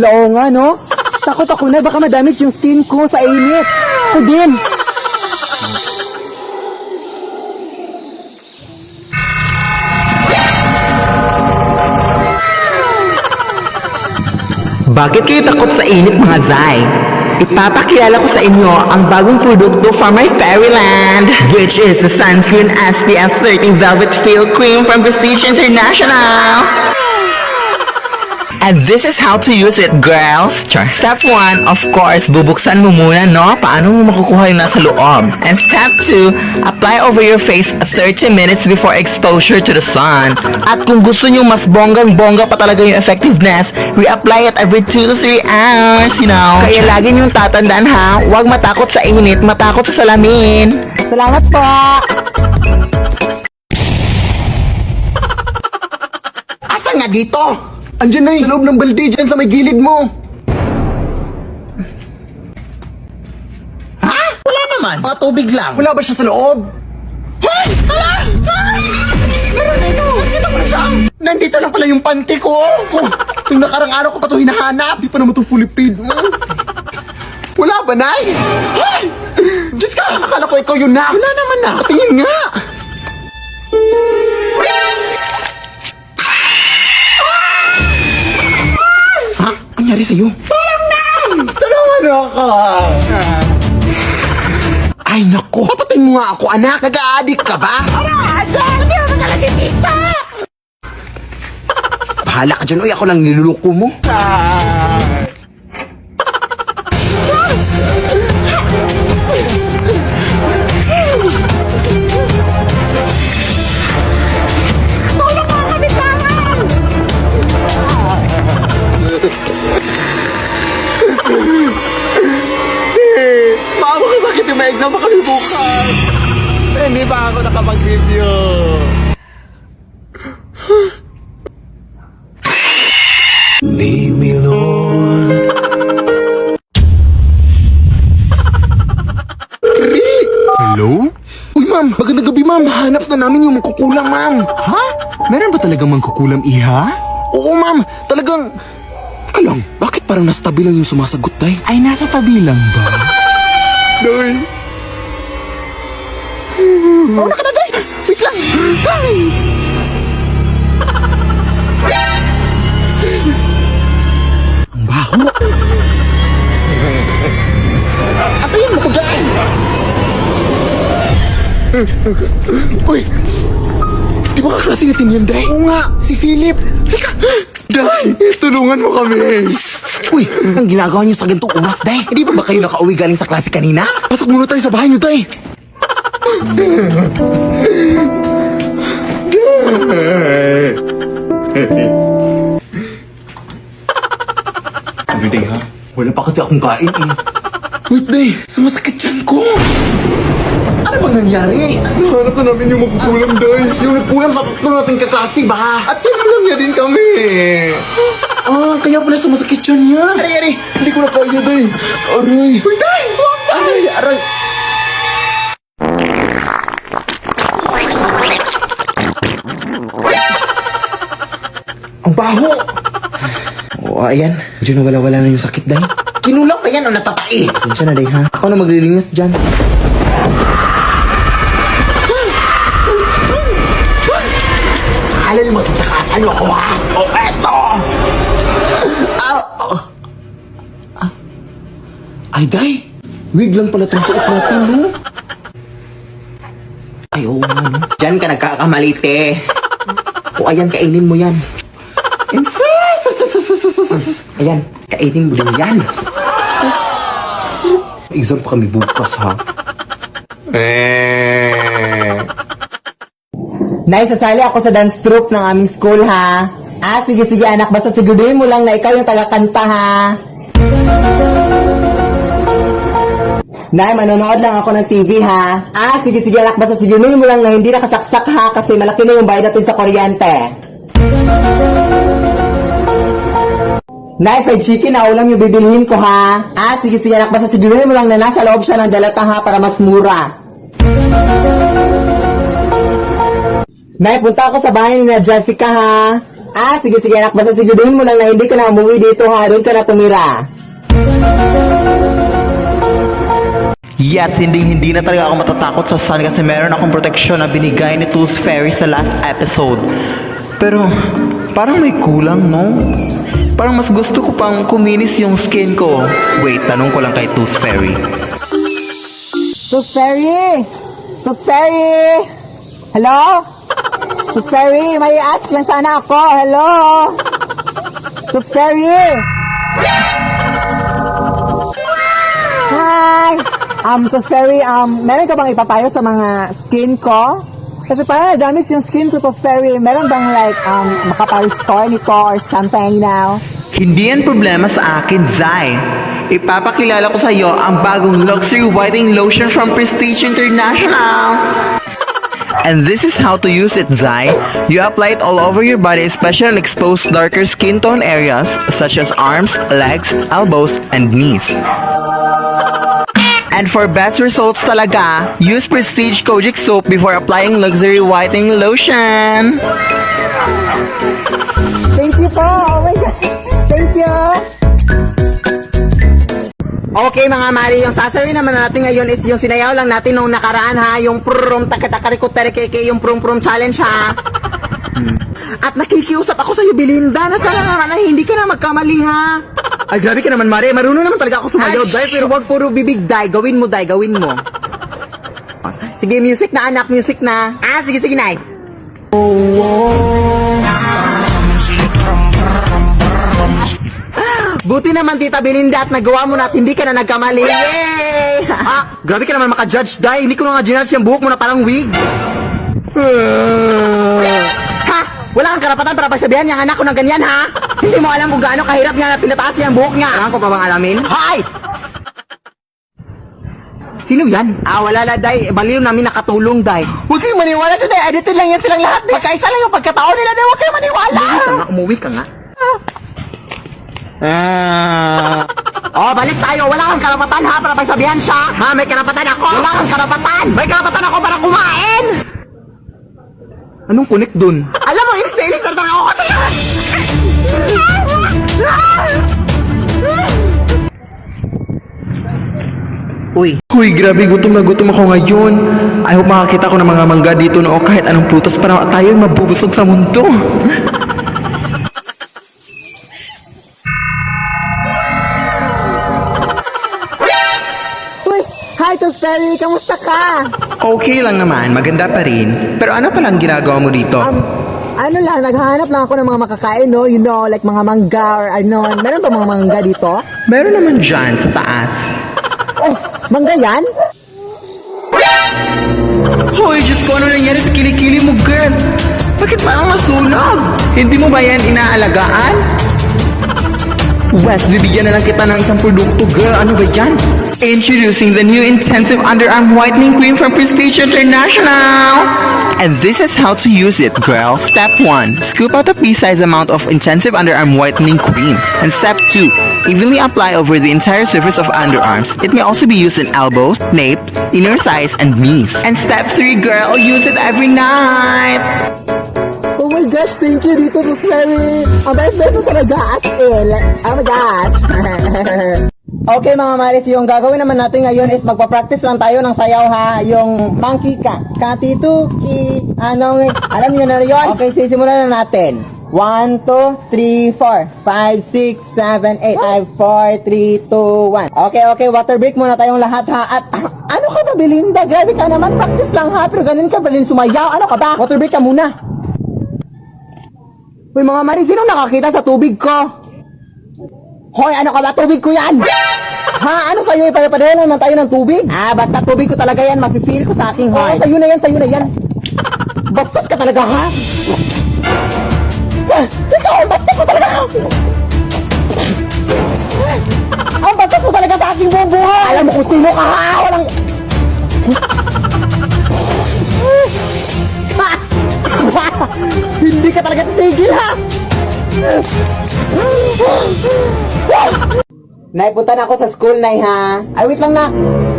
Hala, oo nga, no? Takot ako na, baka madamage yung skin ko sa init. Ako din. Bakit kayo takot sa init mga Zay? Ipapakilala ko sa inyo ang bagong produkto from my fairyland, which is the Sunscreen SPF 30 Velvet Fill Cream from Prestige International. And this is how to use it, girls. Step 1, of course, bubuksan mo muna, no? Paano mo makukuha yung nasa loob? And step 2, apply over your face 30 minutes before exposure to the sun. At kung gusto nyo mas bonggang-bongga pa talaga yung effectiveness, reapply it every 2 to 3 hours, you know? Kaya lagi nyo tatandaan ha, huwag matakot sa init, matakot sa salamin. Salamat po. Asan nga dito? Andiyan na sa loob ng balde dyan sa may gilid mo. Ha? Wala naman. Mga tubig lang. Wala ba siya sa loob? Hoy! Hala! Meron na ito! Nakita mo na siya! Nandito lang pala yung panty ko. Itong nakarang araw ko pa ito hinahanap. Di pa naman ito fully paid mo. Wala ba, Nay? Hoy! Diyos ka, akala ko ikaw yun na. Wala naman na. Patingin nga. Ha? Ang nangyari sa'yo? Tulungan ako. Ay, nako. Papatayin mo nga ako, anak. Nag-a-addict ka ba? Hindi ako nakalagitita! Bahala ka dyan. Uy, ako lang niluluko mo. Mama ko sakit yung may exam pa kami bukas. Hindi pa ako nakapag-review. Lead me, Lord. Hello? Uy, ma'am. Magandang gabi, ma'am. Hanap na namin yung mangkukulam, ma'am. Ha? Meron ba talagang mangkukulam, iha? Oo, ma'am. Talagang... Teka lang, bakit parang nasa tabi lang yung sumasagot, tay? Ay, nasa tabi lang ba? Day. Oh, naka na, day. Wait lang. Day. Ang baho. Atayin mo ko dyan. Uy. Di ba kaklase natin yun, Day? Oo nga, si Philip. Halika. Day, tulungan mo kami. Uy, ang ginagawa niyo sa ganitong oras, Day? Hindi ba kayo nakauwi galing sa klase kanina? Pasok muna tayo sa bahay niyo, Day. Sabi, Day, ha? Wala pa kasi akong kain, eh. Wait, Day. Sumasakit dyan ko. Ano bang nangyari? Nahanap na namin yung magkukulam, Day. Yung nagkulam sa tatlo nating kaklase ba? At tinulang niya din kami. Kaya pala sumasakit siya niya. Aray. Hindi ko na kaya, Day. Aray. Uy, Day! Aray. Ang baho. Oo, ayan. Medyo nawala-wala na yung sakit, Day. Kinulang pa yan o natatai? Sinsya na, Day, ha? Ako na maglilinis dyan. Akala niyo magtatakasan niyo ako, ha? O, eto! Ay, Day! Wig lang pala itong suot natin, no? Ay, oo nga, no? Diyan ka nagkakamalite. O, ayan, kainin mo yan. Ayan, kainin mo din yan. Exam pa kami bukas, ha? Nay, sasali ako sa dance troupe ng aming school, ha? Sige anak, basta siguruhin mo lang na ikaw yung tagakanta, ha? Nay, manonood lang ako ng TV, ha? Sige anak, basta siguruhin mo lang na hindi nakasaksak, ha? Kasi malaki na yung bayad natin sa kuryente. Nay, fried chicken na ulam yung bibilhin ko, ha? Sige anak, basta siguruhin mo lang na nasa loob siya ng dalata, ha? Para mas mura. Nay, punta ako sa bahay ni Jessica, ha? Sige, anak. Basta siguraduhin mo lang na hindi ka na umuwi dito, ha? Doon ka na tumira. Yes, hindi na talaga ako matatakot sa sun kasi meron akong proteksyon na binigay ni Tooth Fairy sa last episode. Pero, parang may kulang, no? Parang mas gusto ko pang kuminis yung skin ko. Wait, tanong ko lang kay Tooth Fairy. Tooth Fairy! Tooth Fairy! Hello? Tooth Fairy, may ask lang sana ako. Hello? Tooth Fairy! Hi! Tooth Fairy, meron ka bang ipapayo sa mga skin ko? Kasi parang damage yung skin ko, Tooth Fairy. Meron bang like, makapa-restore nito or something now? Hindi yan problema sa akin, Zai. Ipapakilala ko sa iyo ang bagong luxury whitening lotion from Prestige International. And this is how to use it, Zai. You apply it all over your body, especially on exposed darker skin tone areas such as arms, legs, elbows, and knees. And for best results talaga, use Prestige Kojic soap before applying luxury whitening lotion. Thank you po! Oh my God! Thank you! Okay mga Mari, yung sasabihin naman natin ngayon is yung sinayaw lang natin nung nakaraan ha, yung prum takatakarikoterekeke, yung prum challenge ha. At nakikiusap ako sa'yo, Belinda, na sana naman ay hindi ka na magkamali ha. Ay grabe ka naman Mari, marunong naman talaga ako sumayaw, Day, pero wag puro bibig, Day, gawin mo. Sige, music na anak, music na. Sige, Nay. Buti naman Tita Belinda at nagawa mo na at hindi ka na nagkamali. Yay! Grabe ka naman maka-judge, Day. Hindi ko na nga ginudge yung buhok mo na parang wig. Ha? Wala kang karapatan para pagsabihan niya anak ko ng ganyan, ha? Hindi mo alam kung gaano kahirap niya na pinataas niya ang buhok niya. Kailangan ko pa bang alamin? Hay! Sino yan? Wala la, Day. Baliw namin nakatulong, Day. Huwag kayong maniwala dyan, Day. Edited lang yan silang lahat, Day. Magkaisa lang yung pagkatao nila, Day. Huwag kayong maniwala. Umuwi ka nga. Balik tayo. Wala kang karapatan, ha, para pagsabihan siya. Ha, may karapatan ako. Wala kang karapatan. May karapatan ako para kumain. Anong connect dun? Alam mo, inis na ako kasi. Uy, grabe, gutom ako ngayon. I hope makakita ko ng mga mangga dito o kahit anong prutas para tayo mabubusog sa mundo. Hi, Tooth Fairy! Kamusta ka? Okay lang naman, maganda pa rin. Pero ano palang ginagawa mo dito? Naghahanap lang ako ng mga makakain, no? You know, like mga mangga or ano. Meron ba mga mangga dito? Meron naman dyan sa taas. Oh, mangga yan? Hoy, Diyos ko, ano nangyari sa kilikili mo, girl? Bakit parang masunog? Hindi mo ba yan inaalagaan? Wes, bibigyan na lang kita ng isang produkto, girl. Ano ba yan? Introducing the new Intensive Underarm Whitening Cream from Prestige International! And this is how to use it, girl. Step 1. Scoop out a pea-sized amount of Intensive Underarm Whitening Cream. And Step 2. Evenly apply over the entire surface of underarms. It may also be used in elbows, nape, inner thighs, and knees. And Step 3, girl. Use it every night! Oh my gosh, thank you dito, Tooth Fairy. Ang best mo talaga as in. Oh my gosh. Okay mga Maris, yung gagawin naman natin ngayon is magpa-practice lang tayo ng sayaw ha. Yung monkey ka, katituki, alam niyo na yun? Okay, sisimulan na natin. 1, 2, 3, 4, 5, 6, 7, 8, 5, 4, 3, 2, 1. Okay, water break muna tayong lahat ha. At ano ka ba, Belinda? Grabe ka naman, practice lang ha. Pero ganun ka pa rin sumayaw. Ano ka ba? Water break ka muna. Uy mga Maris, sino nakakita sa tubig ko? Hoy, ano ka ba? Tubig ko yan! Ha? Ano sa'yo? Ipapadala naman tayo ng tubig? Basta tubig ko talaga yan. Mafe-feel ko sa aking heart. Sa'yo na yan. Bastos ka talaga, ha? Ikaw, bastos ko talaga! Ang bastos ko talaga sa aking buong buhay! Alam mo kung sino ka, ha? Walang... Hindi ka talaga titigil, ha? Nay, punta na ako sa school, Nay, ha? Ay, wait lang, nak.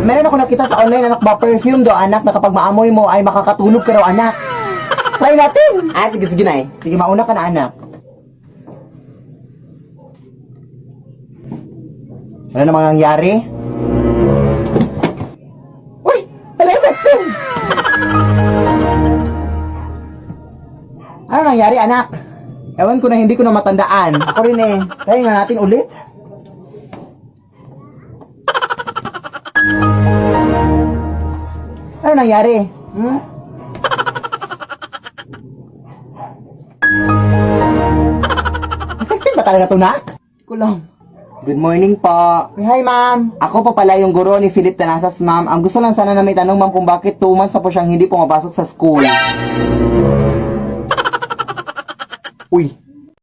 Meron ako nakita sa online, anak ba, perfume do, anak, na kapag maamoy mo ay makakatulog ka raw, anak. Try natin! Sige, Nay. Sige, mauna ka na, anak. Ano namang nangyari? Uy! Effective! Ano nangyari, anak? Ewan ko na, hindi ko na matandaan. Ako rin eh. Try nga natin ulit. Ano nangyari? Effective ba talaga ito, nak? Ko lang. Good morning po. Hi, ma'am. Ako po pala yung guro ni Philip Tanasas, ma'am. Ang gusto lang sana na may tanong, ma'am, kung bakit 2 months na po siyang hindi pumapasok sa school. Uy,